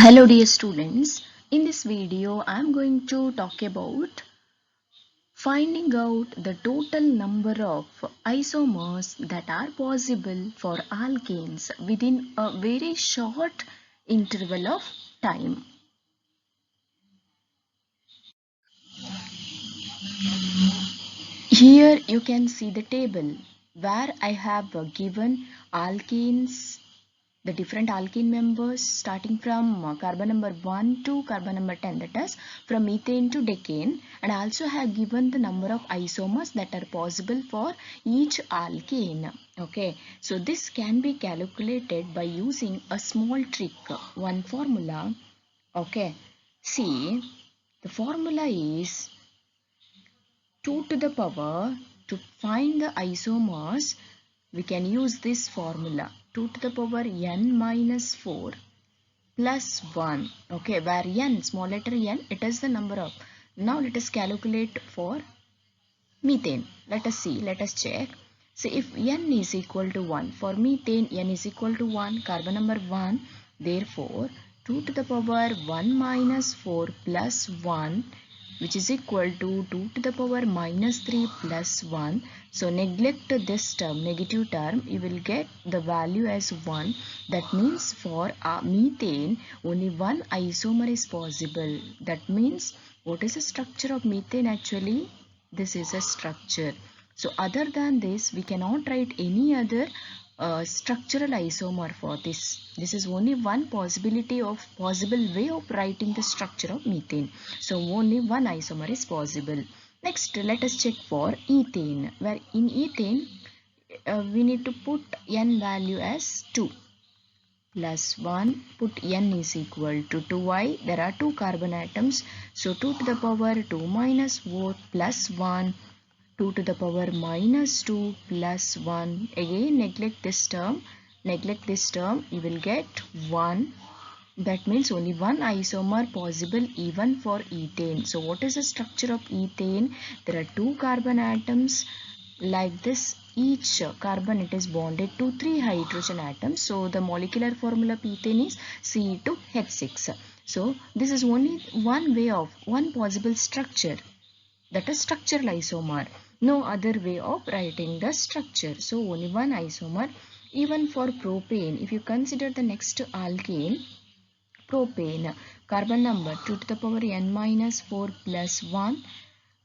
Hello dear students, in this video I am going to talk about finding out the total number of isomers that are possible for alkanes within a very short interval of time. Here you can see the table where I have given alkanes, the different alkene members starting from carbon number 1 to carbon number 10, that is from methane to decane, and I also have given the number of isomers that are possible for each alkane. Okay, so this can be calculated by using a small trick, one formula. Okay, see, the formula is 2 to the power. To find the isomers, we can use this formula 2 to the power n minus 4 plus 1. Okay, where n, small letter n, it is the number of. Now let us calculate for methane. Let us see, let us check. So if n is equal to 1, for methane n is equal to 1, carbon number 1, therefore 2 to the power 1 minus 4 plus 1, which is equal to 2 to the power minus 3 plus 1. So neglect this term, negative term, you will get the value as 1. That means for methane, only one isomer is possible. That means what is the structure of methane actually? This is a structure. So other than this, we cannot write any other structural isomer for this. This is only one possible way of writing the structure of methane. So only one isomer is possible. Next, let us check for ethane, where in ethane we need to put n value as 2 plus 1, put n is equal to 2i. There are two carbon atoms, so 2 to the power 2 minus 4 plus 1, 2 to the power minus 2 plus 1. Again neglect this term, you will get 1. That means only one isomer possible even for ethane. So what is the structure of ethane? There are two carbon atoms like this. Each carbon, it is bonded to 3 hydrogen atoms. So the molecular formula of ethane is Ce2H6. So this is only one way of, one possible structure, that is structural isomer. No other way of writing the structure. So only one isomer. Even for propane, if you consider the next alkane, propane, carbon number 2 to the power n minus 4 plus 1,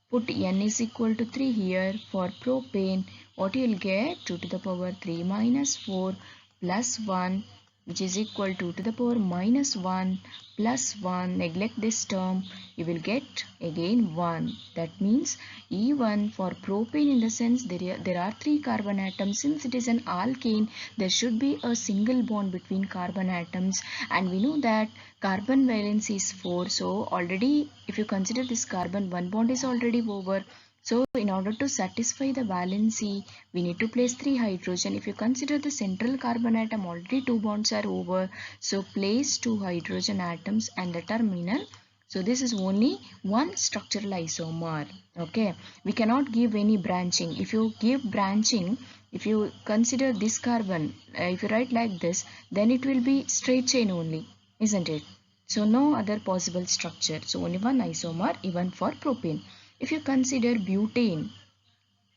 put n is equal to 3 here. For propane, what you will get? 2 to the power 3 minus 4 plus 1, which is equal to the power minus 1 plus 1. Neglect this term, you will get again 1. That means even for propane, in the sense there are 3 carbon atoms. Since it is an alkane, there should be a single bond between carbon atoms, and we know that carbon valence is 4. So already if you consider this carbon, one bond is already over. So in order to satisfy the valency, we need to place 3 hydrogen. If you consider the central carbon atom, already 2 bonds are over. So place 2 hydrogen atoms and the terminal. So this is only one structural isomer. Okay, we cannot give any branching. If you give branching, if you consider this carbon, if you write like this, then it will be straight chain only, isn't it? So no other possible structure. So only one isomer even for propane. If you consider butane,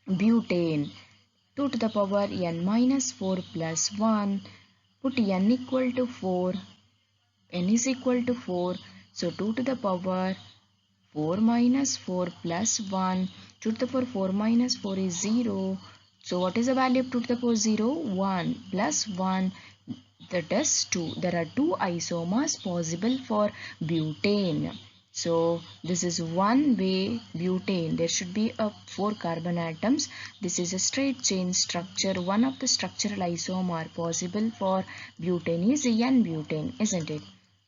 2 to the power n minus 4 plus 1, put n equal to 4, n is equal to 4. So 2 to the power 4 minus 4 plus 1, 2 to the power 4 minus 4 is 0. So what is the value of 2 to the power 0? 1 plus 1, that is 2. There are 2 isomers possible for butane. So this is one way butane. There should be 4 carbon atoms. This is a straight chain structure. One of the structural isomer possible for butane is N-butane, isn't it?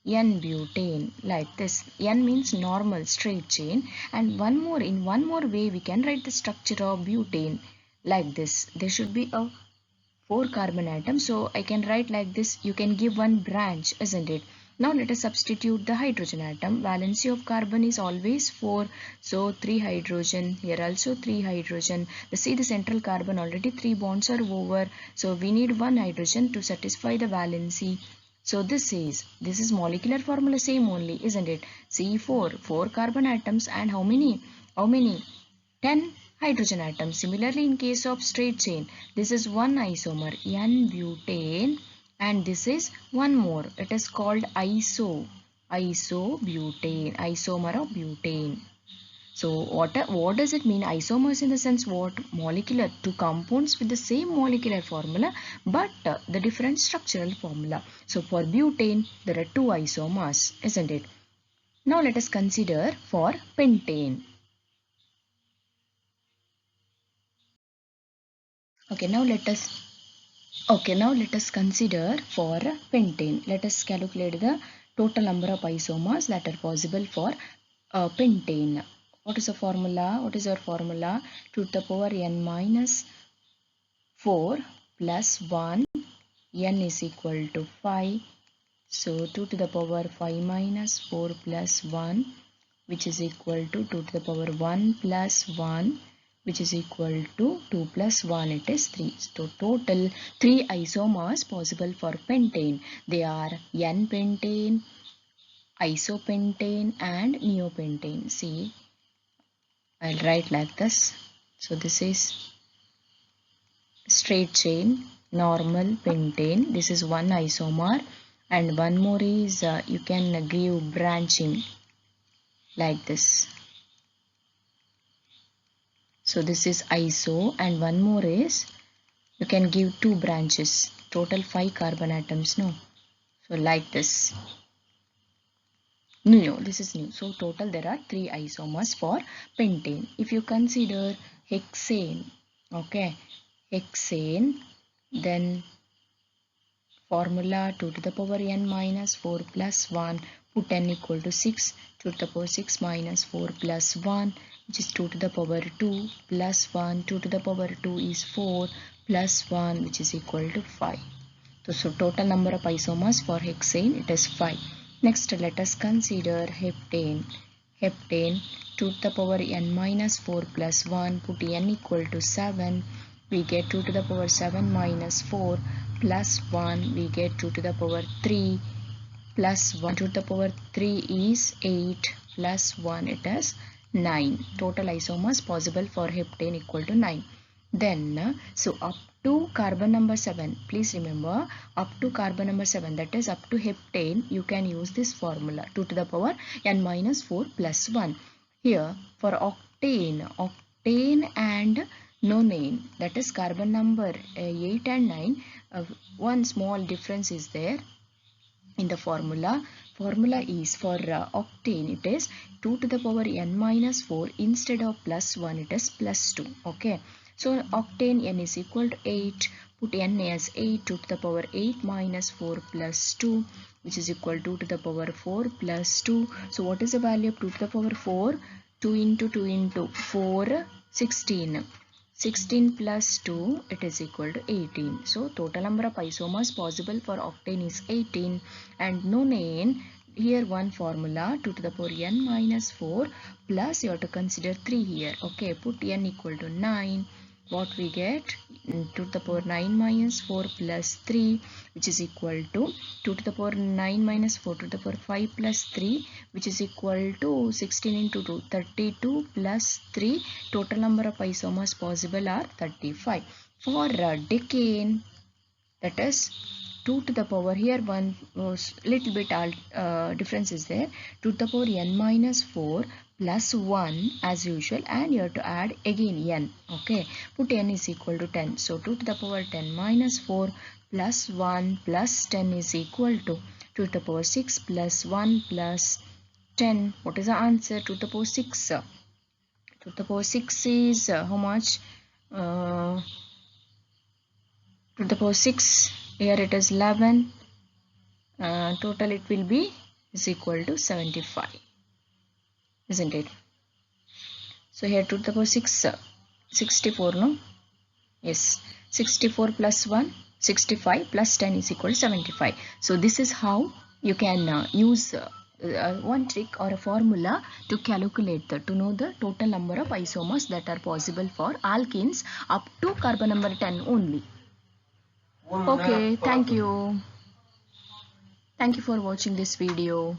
N-butane, like this. N means normal straight chain, and in one more way we can write the structure of butane like this. There should be a 4 carbon atoms, so I can write like this. You can give one branch, isn't it? Now let us substitute the hydrogen atom. Valency of carbon is always 4, so 3 hydrogen. Here also 3 hydrogen. See, the central carbon, already 3 bonds are over, so we need 1 hydrogen to satisfy the valency. So this is molecular formula same only, isn't it? C4 carbon atoms and how many? 10 hydrogen atoms. Similarly, in case of straight chain, this is one isomer N-butane, and this is one more. It is called isobutane, isomer of butane. So what does it mean? Isomers in the sense what? Molecular, two compounds with the same molecular formula but the different structural formula. So for butane there are two isomers, isn't it? Now let us consider for pentane. Now let us consider for pentane. Let us calculate the total number of isomers that are possible for pentane. What is the formula? What is our formula? 2 to the power n minus 4 plus 1, n is equal to 5. So 2 to the power 5 minus 4 plus 1, which is equal to 2 to the power 1 plus 1, which is equal to 2 plus 1, it is 3. So total 3 isomers possible for pentane. They are N-pentane, isopentane and neopentane. See, I'll write like this. So this is straight chain, normal pentane. This is one isomer, and one more is you can give branching like this. So this is iso, and one more is you can give two branches, total 5 carbon atoms. No, so like this. No, this is new. So total there are 3 isomers for pentane. If you consider hexane, okay, hexane, then formula 2 to the power n minus 4 plus 1, put n equal to 6, 2 to the power 6 minus 4 plus 1, which is 2 to the power 2 plus 1, 2 to the power 2 is 4 plus 1, which is equal to 5. So total number of isomers for hexane, it is 5. Next let us consider heptane. Heptane 2 to the power n minus 4 plus 1, put n equal to 7, we get 2 to the power 7 minus 4 plus 1, we get 2 to the power 3 plus 1, 2 to the power 3 is 8 plus 1, it is 9. Total isomers possible for heptane equal to 9. Then so up to carbon number 7, please remember, up to carbon number 7, that is up to heptane, you can use this formula 2 to the power n minus 4 plus 1. Here for octane and nonane, that is carbon number 8 and 9, one small difference is there in the formula. Formula is for octane, it is 2 to the power n minus 4, instead of plus 1 it is plus 2. Okay, so octane n is equal to 8, put n as 8, 2 to the power 8 minus 4 plus 2, which is equal to 2 to the power 4 plus 2. So what is the value of 2 to the power 4? 2 into 2 into 4, 16. 16 plus 2, it is equal to 18. So total number of isomers possible for octane is 18. And nonane, here one formula 2 to the power n minus 4 plus you have to consider 3 here. Okay, put n equal to 9. What we get? 2 to the power 9 minus 4 plus 3, which is equal to 2 to the power 9 minus 4 to the power 5 plus 3, which is equal to 16 into 2, 32 plus 3. Total number of isomers possible are 35. For decane, that is 2 to the power, here one little bit difference is there, 2 to the power n minus 4 plus 1 as usual, and you have to add again n. Okay, put n is equal to 10. So 2 to the power 10 minus 4 plus 1 plus 10 is equal to 2 to the power 6 plus 1 plus 10. What is the answer? 2 to the power 6. 2 to the power 6 is how much? 2 to the power 6, here it is 11, total it will be is equal to 75, isn't it? So here 2 to the power 6, 64, no? Yes, 64 plus 1, 65 plus 10 is equal to 75. So this is how you can use one trick or a formula to calculate to know the total number of isomers that are possible for alkenes up to carbon number 10 only. Okay, thank you. Thank you for watching this video.